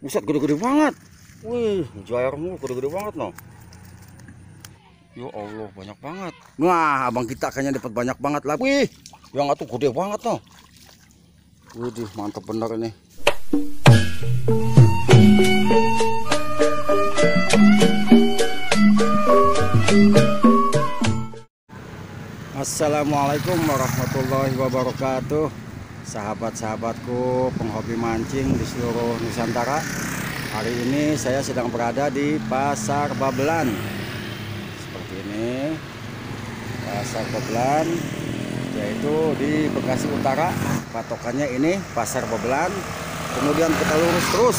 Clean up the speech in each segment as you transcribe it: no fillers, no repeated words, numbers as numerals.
Buset, gede-gede banget. Wih, jairmu gede-gede banget no. Ya Allah, banyak banget. Wah, abang kita kayaknya dapat banyak banget lah. Wih, yang itu gede banget no. Wih, mantap bener ini. Assalamualaikum warahmatullahi wabarakatuh. Sahabat-sahabatku penghobi mancing di seluruh Nusantara. Hari ini saya sedang berada di Pasar Babelan. Seperti ini, Pasar Babelan, yaitu di Bekasi Utara. Patokannya ini Pasar Babelan. Kemudian kita lurus terus.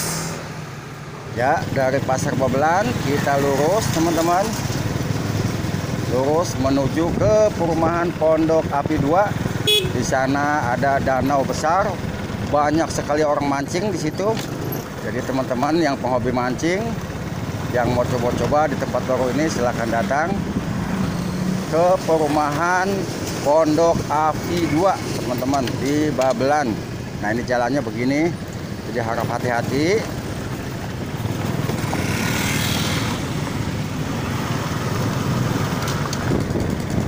Ya, dari Pasar Babelan kita lurus teman-teman. Lurus menuju ke perumahan Pondok Api 2. Di sana ada danau besar, banyak sekali orang mancing di situ. Jadi teman-teman yang penghobi mancing, yang mau coba-coba di tempat baru ini, silahkan datang ke perumahan Pondok Api 2 teman-teman di Babelan. Nah, ini jalannya begini, jadi harap hati-hati.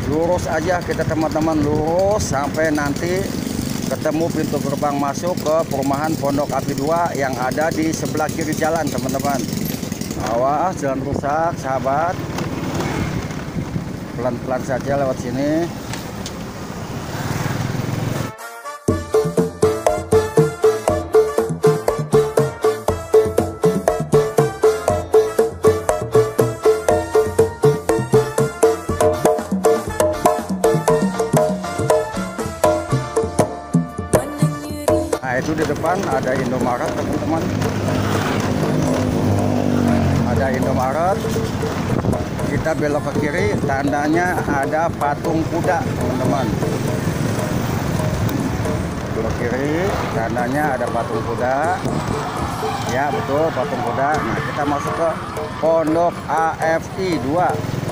Lurus aja kita teman-teman, lurus sampai nanti ketemu pintu gerbang masuk ke perumahan Pondok Api 2 yang ada di sebelah kiri jalan teman-teman. Awas jangan rusak sahabat, pelan-pelan saja lewat sini. Nah, itu di depan ada Indomaret teman-teman. Ada Indomaret. Kita belok ke kiri, tandanya ada patung kuda teman-teman. Belok kiri, tandanya ada patung kuda. Ya betul, patung kuda. Nah, kita masuk ke Pondok AFI 2.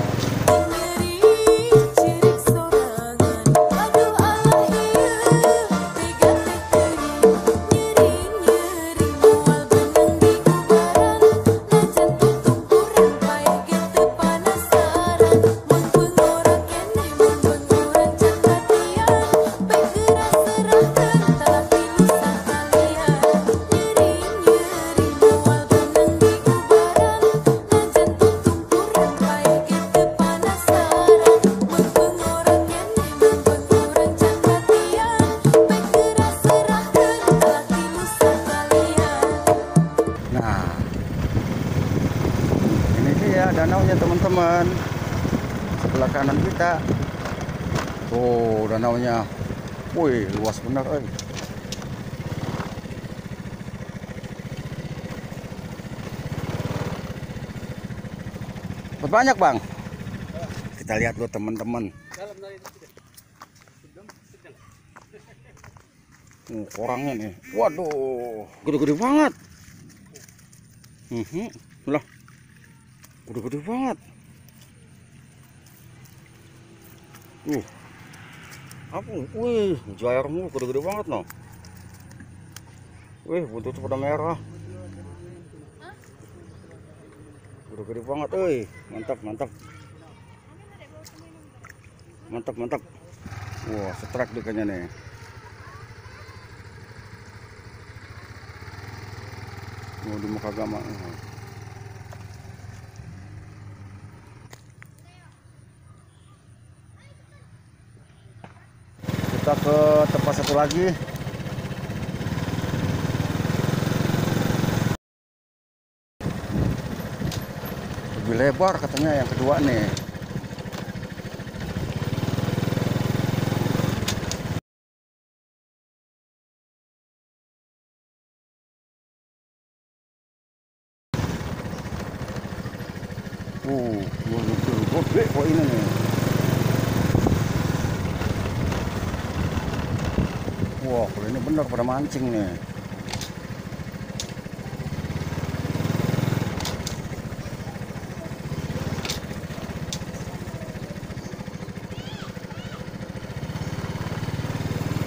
Danaunya teman-teman, sebelah kanan kita. Tuh danaunya, wih luas benar. Banyak bang. Kita lihat dulu teman-teman. Orangnya nih, waduh, gede-gede banget. Lah. Gede-gede banget. Apa? Wih, jairmu gede-gede banget no. Wih, buntut pada merah. Gede-gede banget, mantap, mantap. Mantap, mantap. Wah, strike deh kayaknya nih. Mau di muka gama. Kita ke tempat satu lagi. Lebih lebar katanya yang kedua nih. Gede kok ini nih. Wah, kalau ini bener pada mancing nih.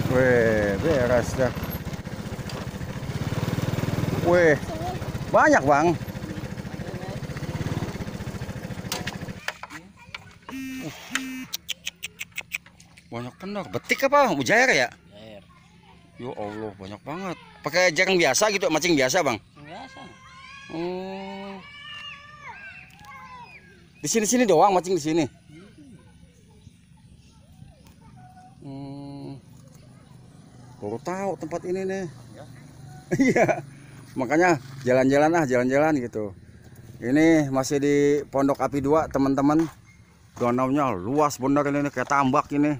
Weh, beres dah. Weh, Banyak bang. Banyak benar. Betik apa? Mujair ya? Air. Ya Allah, banyak banget. Pakai jarang biasa gitu, mancing biasa bang? Biasa. Oh. Di sini doang mancing di sini. Baru tahu tempat ini nih. Iya. Makanya jalan-jalan gitu. Ini masih di Pondok Api 2, teman-teman. Danaunya luas bener ini, kayak tambak ini.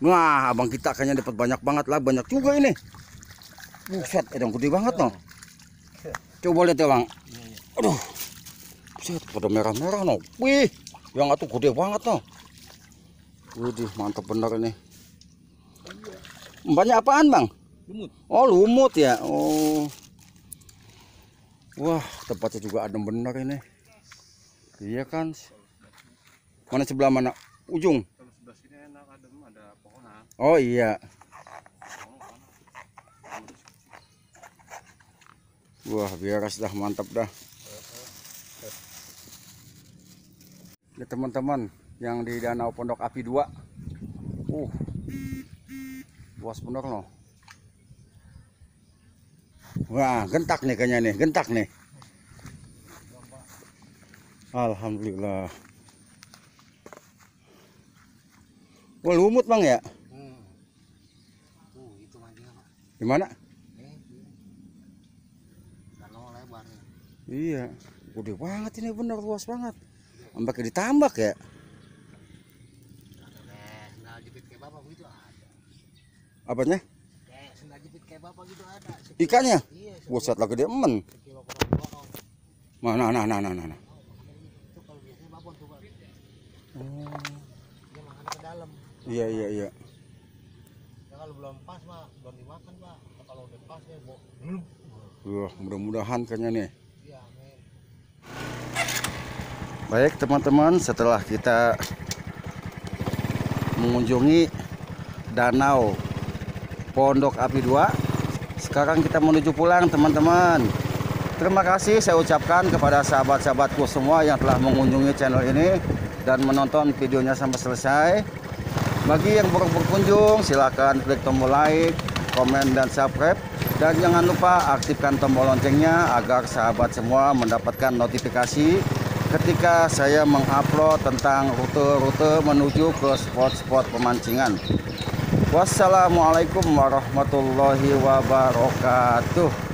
Wah, abang kita kayaknya dapat banyak banget lah, banyak juga ini. Buset, edang gede banget no. Coba lihat ya bang. Aduh, buset, pada merah-merah no. Wih, yang itu gede banget no. Wih, mantap bener ini. Banyak apaan bang? Lumut. Oh lumut ya. Oh. Wah, tempatnya juga adem bener ini. Iya kan. Mana sebelah mana? Ujung. Kalau sebelah sini enak adem, ada pohonan. Oh iya. Wah, beres dah, mantap dah. Ini teman-teman yang di Danau Pondok Api 2. Luas bener loh. Wah, gentak nih kayaknya nih, gentak nih. Alhamdulillah. Wah, lumut bang ya? Tuh, itu mancingnya Pak. Di mana? Danau lebar. Iya, gede banget ini, bener luas banget. Sampai ke ditambak ya. Sendal jepit kayak bapak gitu ada. Apanya? Kayak sendal jepit kayak bapak gitu ada. Ikannya? Iya. Buset lah, gede emen. Kilo kurang 2 kau. Nah. Itu kalau biasanya bapak tuh Pak. Oh. Dia makan ke dalam. Iya. Ya kalau belum pas mah belum dimakan Pak. Kalau udah pas ya belum. Wah, mudah-mudahan kayaknya nih. Iya, amin. Baik teman-teman, setelah kita mengunjungi Danau Pondok Api 2, sekarang kita menuju pulang teman-teman. Terima kasih saya ucapkan kepada sahabat-sahabatku semua yang telah mengunjungi channel ini dan menonton videonya sampai selesai. Bagi yang baru berkunjung, silakan klik tombol like, komen, dan subscribe. Dan jangan lupa aktifkan tombol loncengnya agar sahabat semua mendapatkan notifikasi ketika saya mengupload tentang rute-rute menuju ke spot-spot pemancingan. Wassalamualaikum warahmatullahi wabarakatuh.